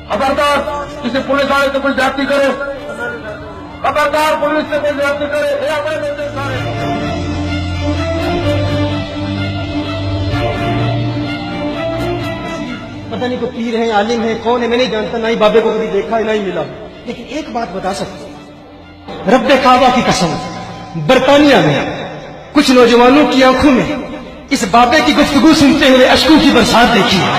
खबरदार किसी पुलिस वाले से कोई ज्यादती करे, खबरदार पुलिस से कोई ज्यादती करे, ये हमारे निर्देश आ रहे हैं। पता नहीं कोई पीर है, आलिम है, कौन है, मैं नहीं जानता, ना ही बाबे को कभी देखा है ना ही मिला, लेकिन एक बात बता सकता हूं, रब्बे काबा की कसम, बरतानिया में कुछ नौजवानों की आंखों में इस बाबे की गुफ्तगू सुनते हुए अश्कों की बरसात देखी है,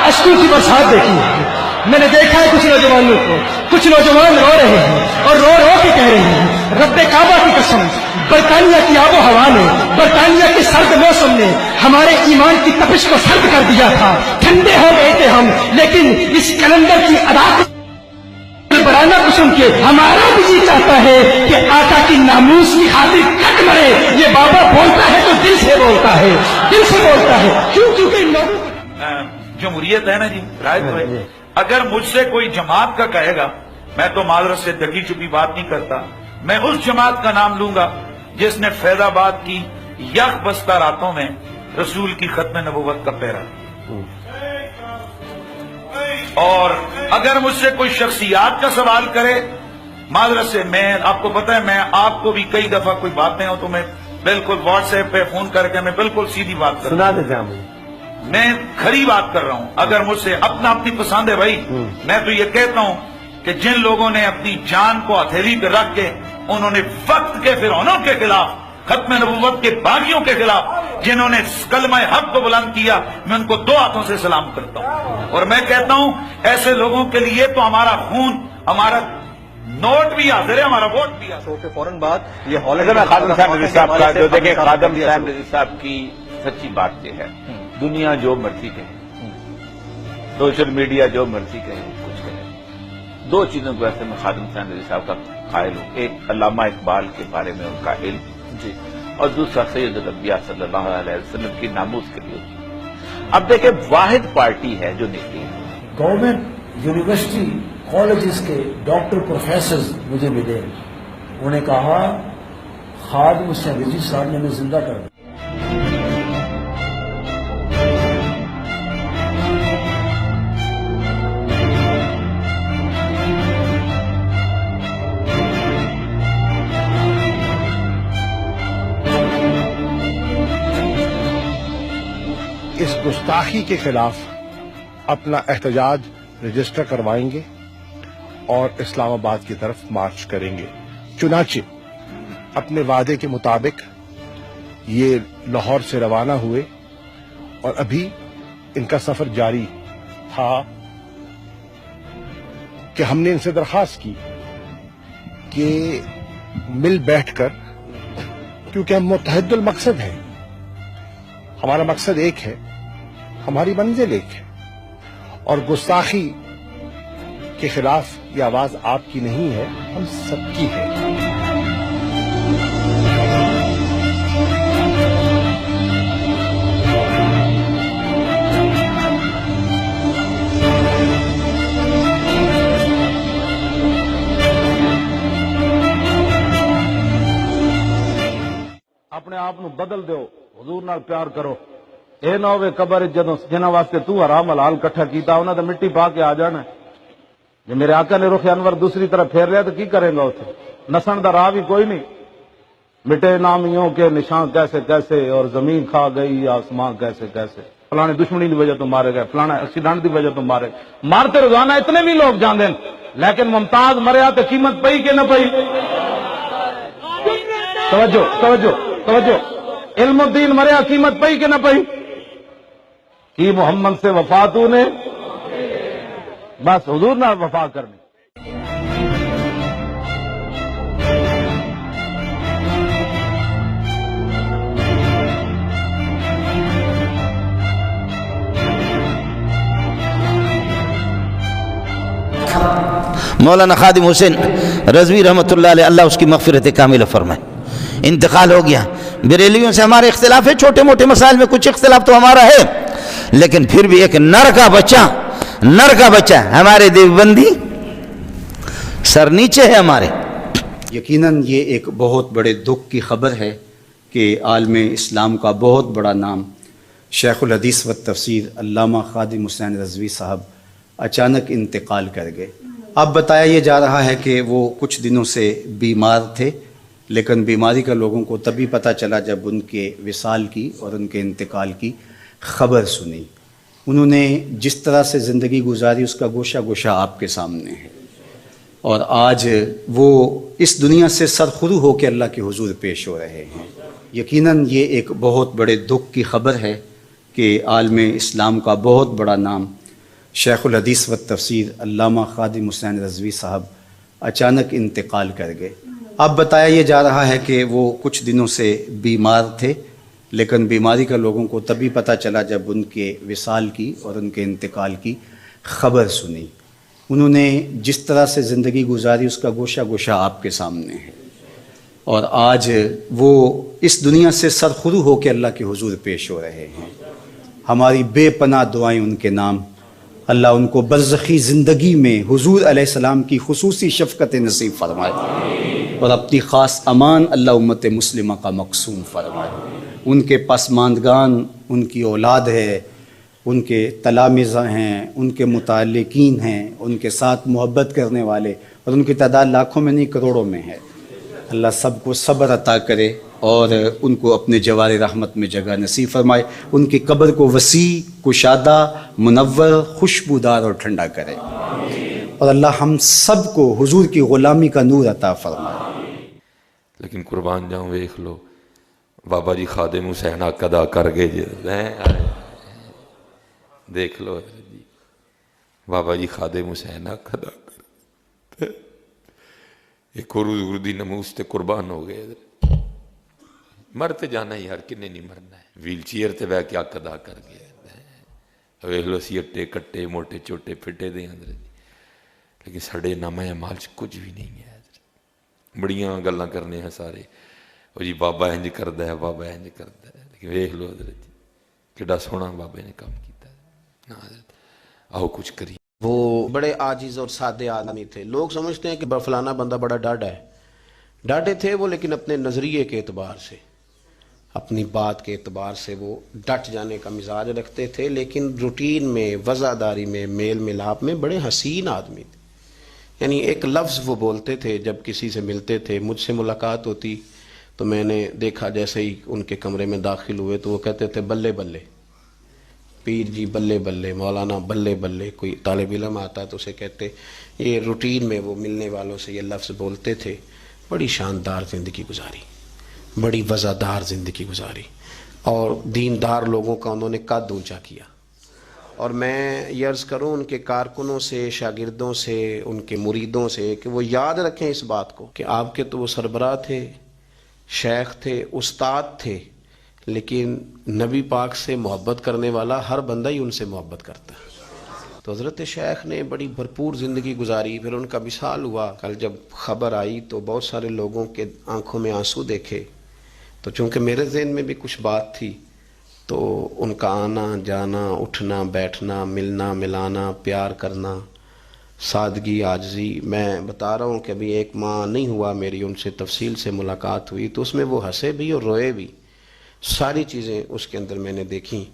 अश्कों की बरसात देखी है। मैंने देखा है कुछ नौजवानों को, कुछ नौजवान रो रहे हैं और रो रो के कह रहे हैं, रब्बे काबा की कसम, बरतानिया की आबो हवा ने, बरतानिया के सर्द मौसम ने हमारे ईमान की तपिश को सर्द कर दिया था, ठंडे हो गए थे हम, लेकिन इस कलंदर की अदा बराना को सुन के हमारा भी जी चाहता है कि आका की नामूस की खातिर कट मरे। ये बाबा बोलता है तो दिल से बोलता है, दिल से बोलता है, क्योंकि लोगों जमहूरियत है ना जी, राय तो है। अगर मुझसे कोई जमात का कहेगा, मैं तो माजरत से दगी चुपी बात नहीं करता, मैं उस जमात का नाम लूंगा जिसने फैजाबाद की यख बस्ता रातों में रसूल की खत्म नबूवत का पहरा। और अगर मुझसे कोई शख्सियात का सवाल करे, माजरत से मैं, आपको पता है मैं आपको भी कई दफा कोई बातें हो तो मैं बिल्कुल व्हाट्सएप पे फोन करके मैं बिल्कुल सीधी बात कर सुना देते हैं, मैं खरी बात कर रहा हूं। अगर मुझसे अपनी पसंद है भाई, मैं तो ये कहता हूं कि जिन लोगों ने अपनी जान को हथेली पे रख के उन्होंने वक्त के फिरौनों के खिलाफ, खत्म नबूवत के बागियों के खिलाफ जिन्होंने कलमा हक को बुलंद किया, मैं उनको दो हाथों से सलाम करता हूं। और मैं कहता हूं ऐसे लोगों के लिए तो हमारा खून, हमारा नोट भी हाजिर है, हमारा वोट भी हाजिर है। फौरन बाद ये खादम साहब रज़ी साहब का जो देखे, खादम साहब रज़ी साहब की सच्ची बात यह है, दुनिया जो मर्जी कहे, सोशल मीडिया जो मर्जी कहे, कुछ कहे, दो चीजों को ऐसे मैं खादम साहब रज़ी साहब का कायल हूं। एक अल्लामा इकबाल के बारे में उनका इल्म जी, और दूसरा सैयदुल अंबिया सल्लल्लाहु अलैहि वसल्लम की नामूस के लिए। अब देखें, वाहिद पार्टी है जो निकली है। गवर्नमेंट यूनिवर्सिटी कॉलेजेस के डॉक्टर प्रोफेसर मुझे मिले, उन्होंने कहा खादिम हुसैन रिजवी साहब ने हमें जिंदा कर दिया। इस गुस्ताखी के खिलाफ अपना एहतजाज रजिस्टर करवाएंगे और इस्लामाबाद की तरफ मार्च करेंगे। चुनाचे अपने वादे के मुताबिक ये लाहौर से रवाना हुए और अभी इनका सफर जारी था कि हमने इनसे दरखास्त की कि मिल बैठकर, क्योंकि हम मुत्तहिदुल मकसद हैं, हमारा मकसद एक है, हमारी मंजिल एक है, और गुस्ताखी के खिलाफ ये आवाज आपकी नहीं है, हम सबकी है। अपने आप ਨੂੰ बदल दो, हुजूर नाल प्यार करो। ਇਹ ਨਾ ਹੋਵੇ ਕਬਰ ਜਦੋਂ ਜਿਨ੍ਹਾਂ ਵਾਸਤੇ ਤੂੰ ਹਰਾਮ ਹਲਾਲ ਇਕੱਠਾ ਕੀਤਾ ਉਹਨਾਂ ਦਾ ਮਿੱਟੀ ਪਾ ਕੇ ਆ ਜਾਣਾ। ਜੇ ਮੇਰੇ ਆਕਾ ਨੇ ਰੁਖ ਅਨਵਰ ਦੂਸਰੀ ਤਰफ फेर लिया तो की करेगा उसे? नसन का राह भी कोई नहीं। मिटे नामियों के निशान कैसे कैसे और जमीन खा गई आसमान कैसे कैसे, फलाने दुश्मनी की वजह तो मारे गए, फलाना एक्सीडेंट की वजह तो मारे। मारते रोजाना इतने भी लोग जाते हैं, लेकिन मुमताज मरिया तो कीमत पई कि न पई? तवज्जो तवज्जो तवज्जो, इल्मुद्दीन मरिया कीमत पई कि न पई? कि मोहम्मद से वफा तूने, बस हुजूर ना वफा करनी। मौलाना खादिम हुसैन रज़वी रहमतुल्लाह अलैह, अल्लाह उसकी मग़फ़िरत कामिल फरमाए। इंतकाल हो गया। बरेलियों से हमारे इख्तिलाफ है, छोटे मोटे मसाइल में कुछ इख्तिलाफ तो हमारा है, लेकिन फिर भी एक नर का बच्चा हमारे देवबंदी सर नीचे है हमारे। यकीनन ये एक बहुत बड़े दुख की खबर है कि आलम इस्लाम का बहुत बड़ा नाम शेखुल हदीस व तफसीर अल्लामा खादिम हुसैन रज़वी साहब अचानक इंतकाल कर गए। अब बताया ये जा रहा है कि वो कुछ दिनों से बीमार थे, लेकिन बीमारी का लोगों को तभी पता चला जब उनके विसाल की और उनके इंतकाल की खबर सुनी। उन्होंने जिस तरह से ज़िंदगी गुजारी उसका गोशा गोशा आपके सामने है, और आज वो इस दुनिया से सरखुरू होकर अल्लाह के हुजूर पेश हो रहे हैं। यकीनन ये एक बहुत बड़े दुख की खबर है कि आलम इस्लाम का बहुत बड़ा नाम शेखुल हदीस व तफसीर अल्लामा खादिम हुसैन रज़वी साहब अचानक इंतकाल कर गए। अब बताया ये जा रहा है कि वो कुछ दिनों से बीमार थे, लेकिन बीमारी का लोगों को तभी पता चला जब उनके विसाल की और उनके इंतकाल की खबर सुनी। उन्होंने जिस तरह से ज़िंदगी गुजारी उसका गोशा गोशा आपके सामने है, और आज वो इस दुनिया से सरखुरू होकर अल्लाह के हुजूर पेश हो रहे हैं। हमारी बेपनाह दुआएं उनके नाम। अल्लाह उनको बरज़खी ज़िंदगी में हुजूर अलैहिस्सलाम की खुसूसी शफ़क़त नसीब फरमाए, और अपनी ख़ास अमान अल्लाह उम्मत मुस्लिमा का मक़सूम फरमाए। उनके पसमानदगान, उनकी औलाद है, उनके तलामिज़ा हैं, उनके मुताल्लिकीन हैं, उनके साथ मोहब्बत करने वाले, और उनकी तादाद लाखों में नहीं करोड़ों में है। अल्लाह सबको सब्र अता करे और उनको अपने जवार रहमत में जगह नसीब फरमाए। उनकी कब्र को वसी, कुशादा, मुनव्वर, खुशबूदार और ठंडा करे, और अल्लाह हम सब को हुजूर की ग़ुलामी का नूर अता फरमाए। लेकिन कुर्बान जाऊं, वेख लो बाबा जी खादिम हुसैन अदा कर गए जी। देख लो जी, बाबा जी खादिम हुसैन अदा कर एक और हुजूर दी नमूस ते कुर्बान हो गए। मर ते जाना ही, हर किन्ने नहीं मरना है। व्हील चेयर ते बह के अदा कर गए। वेख लो सीटे कट्टे मोटे चोटे फिटे दे अंदर, लेकिन साढ़े नामे अमाल च कुछ भी नहीं है। बड़ियां गल्लां करने हैं सारे, वो जी बाबा इंज करदा है, बाबा इंज करदा है, लेकिन वेख लो हज़रत जी कितना सोहना बाबे ने काम किया ना। हज़रत आओ कुछ करिए। वो बड़े आजिज़ और सादे आदमी थे। लोग समझते हैं कि फलाना बंदा बड़ा डाढ़ा है, डाढ़े थे वो, लेकिन अपने नज़रिए के एतबार से, अपनी बात के एतबार से वो डट जाने का मिजाज रखते थे, लेकिन रूटीन में, वज़ादारी में, मेल मिलाप में बड़े हसीन आदमी थे। यानी एक लफ्ज़ वो बोलते थे जब किसी से मिलते थे। मुझसे मुलाकात होती तो मैंने देखा, जैसे ही उनके कमरे में दाखिल हुए तो वो कहते थे बल्ले बल्ले, पीर जी बल्ले बल्ले, मौलाना बल्ले बल्ले। कोई तालिब इल्म आता तो उसे कहते, ये रूटीन में वो मिलने वालों से ये लफ्ज़ बोलते थे। बड़ी शानदार ज़िंदगी गुजारी, बड़ी वज़ादार ज़िंदगी गुजारी, और दीनदार लोगों का उन्होंने कद ऊँचा किया। और मैं ये अर्ज़ करूँ उनके कारकुनों से, शागिर्दों से, उनके मुरीदों से कि वो याद रखें इस बात को कि आपके तो वो सरबराह थे, शेख थे, उस्ताद थे, लेकिन नबी पाक से मोहब्बत करने वाला हर बंदा ही उनसे मोहब्बत करता है। तो हज़रत शेख ने बड़ी भरपूर ज़िंदगी गुजारी। फिर उनका विसाल हुआ। कल जब ख़बर आई तो बहुत सारे लोगों के आंखों में आंसू देखे। तो चूँकि मेरे ज़हन में भी कुछ बात थी, तो उनका आना जाना, उठना बैठना, मिलना मिलाना, प्यार करना, सादगी, आजिज़ी। मैं बता रहा हूँ कि अभी 1 माह नहीं हुआ मेरी उनसे तफसील से मुलाकात हुई, तो उसमें वो हंसे भी और रोए भी। सारी चीज़ें उसके अंदर मैंने देखी।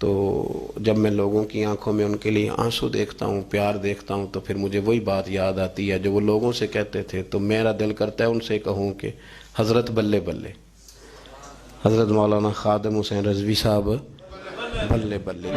तो जब मैं लोगों की आंखों में उनके लिए आंसू देखता हूँ, प्यार देखता हूँ, तो फिर मुझे वही बात याद आती है जो वो लोगों से कहते थे। तो मेरा दिल करता है उनसे कहूँ कि हज़रत बल्ले बल्ले, हज़रत मौलाना खादिम हुसैन रज़वी साहब बल्ले बल्ले।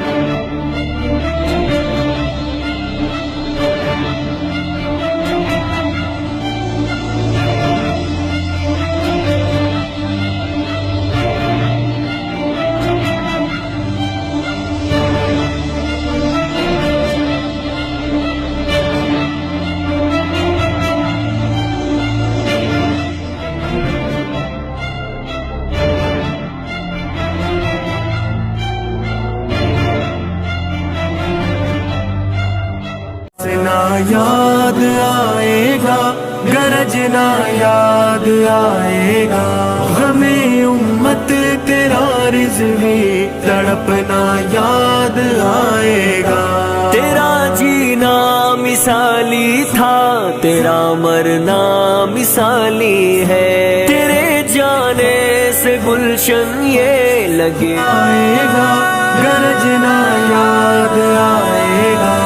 याद आएगा, गरजना याद आएगा, हमें उम्मत तेरा रिज़्क़ तड़पना याद आएगा। तेरा जीना मिसाली था, तेरा मरना मिसाली है, तेरे जाने से गुलशन ये लगे आएगा, गरजना याद आएगा,